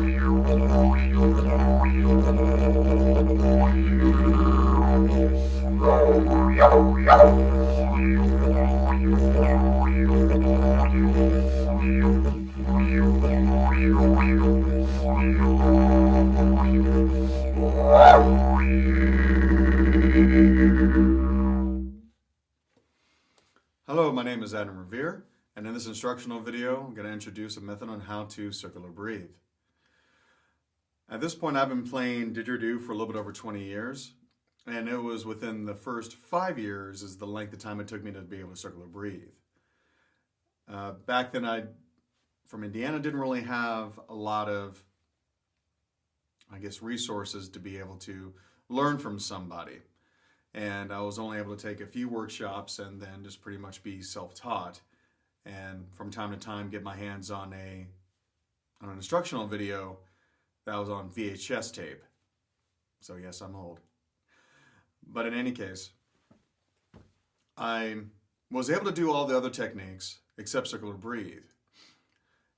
Hello, my name is Adam Revere, and in this instructional video, I'm going to introduce a method on how to circular breathe. At this point, I've been playing Didgeridoo for a little bit over 20 years, and it was within the first 5 years is the length of time it took me to be able to circular breathe. Back then, from Indiana, didn't really have a lot of, resources to be able to learn from somebody. And I was only able to take a few workshops and then just pretty much be self-taught. And from time to time get my hands on an instructional video that was on VHS tape. So yes, I'm old. But in any case, I was able to do all the other techniques except circular breathe.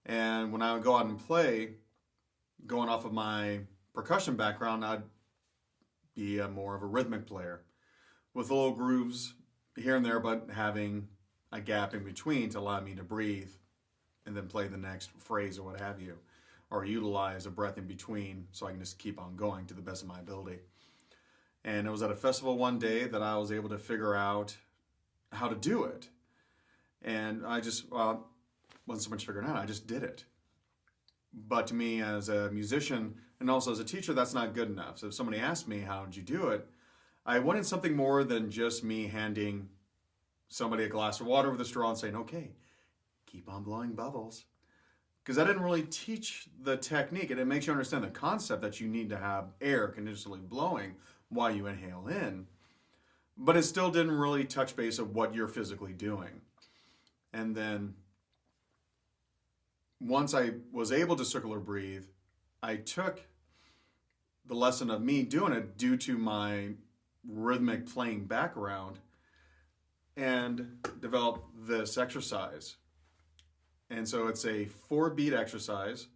And when I would go out and play, going off of my percussion background, I'd be more of a rhythmic player with little grooves here and there, but having a gap in between to allow me to breathe and then play the next phrase or what have you, or utilize a breath in between so I can just keep on going to the best of my ability. And it was at a festival one day that I was able to figure out how to do it. And I just wasn't so much figuring out, I just did it. But to me as a musician and also as a teacher, that's not good enough. So if somebody asked me, how did you do it? I wanted something more than just me handing somebody a glass of water with a straw and saying, okay, keep on blowing bubbles. Because I didn't really teach the technique, and it makes you understand the concept that you need to have air continuously blowing while you inhale in. But it still didn't really touch base of what you're physically doing. And then once I was able to circular breathe, I took the lesson of me doing it due to my rhythmic playing background and developed this exercise. And so it's a 4-beat exercise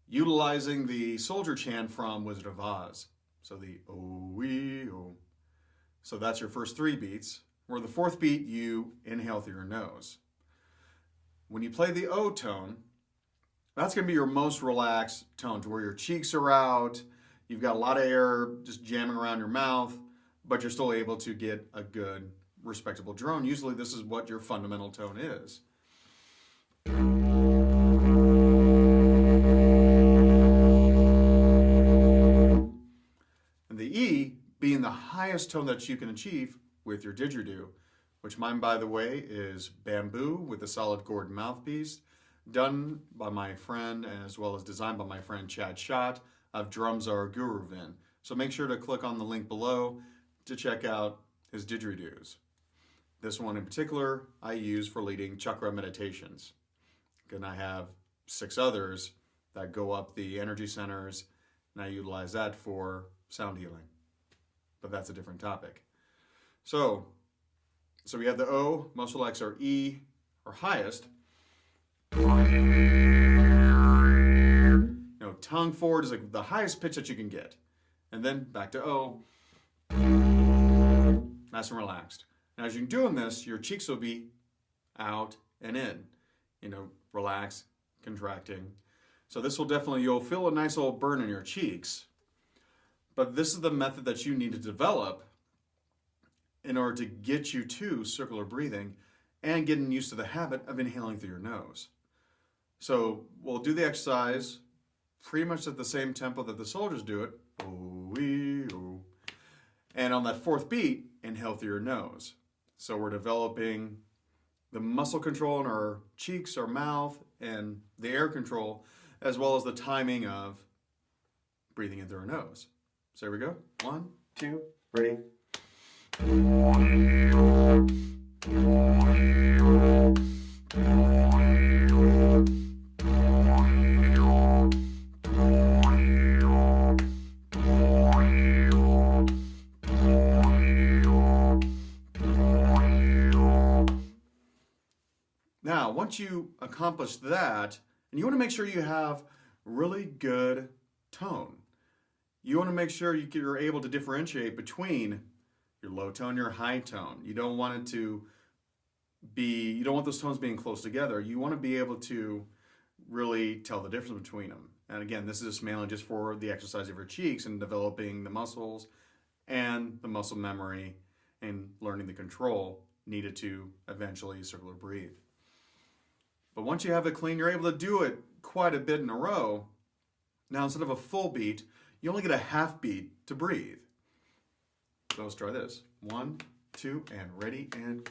utilizing the soldier chant from Wizard of Oz. So the oh-wee-oh. So that's your first 3 beats, where the 4th beat you inhale through your nose. When you play the O tone, that's going to be your most relaxed tone, to where your cheeks are out, you've got a lot of air just jamming around your mouth, but you're still able to get a good, respectable drone. Usually this is what your fundamental tone is. And the E being the highest tone that you can achieve with your Didgeridoo, which mine, by the way, is bamboo with a solid gourd mouthpiece, done by my friend as well as designed by my friend Chad Schott of Drums Are Guruvin. So make sure to click on the link below to check out his Didgeridoos. This one in particular I use for leading chakra meditations. And I have 6 others that go up the energy centers, and I utilize that for sound healing. But that's a different topic. So we have the O, most relaxed, our E, our highest. Tongue forward is like the highest pitch that you can get. And then back to O. Nice and relaxed. Now as you're doing this, your cheeks will be out and in. Relax, contracting. So this will definitely, you'll feel a nice little burn in your cheeks. But this is the method that you need to develop in order to get you to circular breathing and getting used to the habit of inhaling through your nose. So we'll do the exercise pretty much at the same tempo that the soldiers do it. Oh-wee-oh. And on that 4th beat, inhale through your nose. So we're developing the muscle control in our cheeks, our mouth, and the air control, as well as the timing of breathing in through our nose. So here we go. 1, 2, ready. Now, once you accomplish that, and you want to make sure you have really good tone. You want to make sure you're able to differentiate between your low tone and your high tone. You don't want those tones being close together. You want to be able to really tell the difference between them. And again, this is mainly just for the exercise of your cheeks and developing the muscles and the muscle memory and learning the control needed to eventually circular breathe. But once you have it clean, you're able to do it quite a bit in a row. Now, instead of a full beat, you only get a half beat to breathe. So let's try this. 1, 2, and ready, and...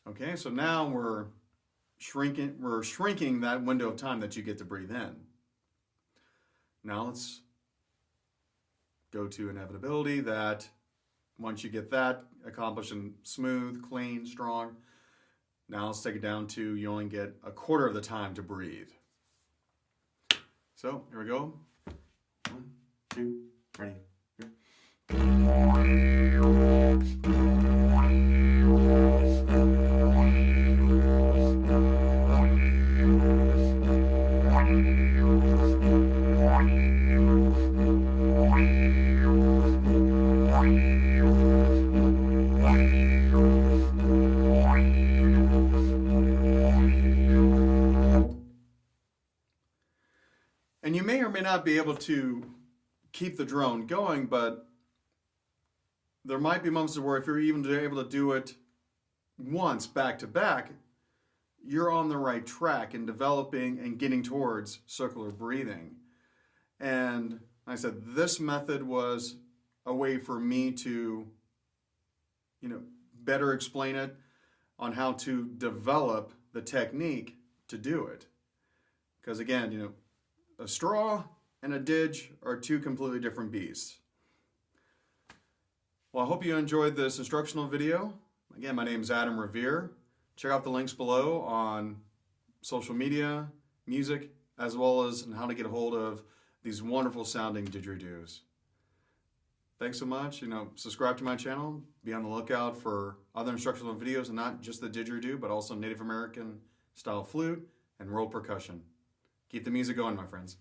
Okay, so now we're shrinking that window of time that you get to breathe in. Now let's go to inevitability, that once you get that accomplished and smooth, clean, strong, now let's take it down to you only get a quarter of the time to breathe. So here we go. 1, 2, 3, go. And you may or may not be able to keep the drone going, but there might be moments where if you're even able to do it once back to back, you're on the right track in developing and getting towards circular breathing. And like I said, this method was a way for me to, better explain it on how to develop the technique to do it. Because again, a straw and a didge are two completely different beasts. Well, I hope you enjoyed this instructional video. Again, my name is Adam Revere. Check out the links below on social media, music, as well as on how to get a hold of these wonderful sounding didgeridoos. Thanks so much. Subscribe to my channel. Be on the lookout for other instructional videos, and not just the didgeridoo, but also Native American style flute and world percussion. Keep the music going, my friends.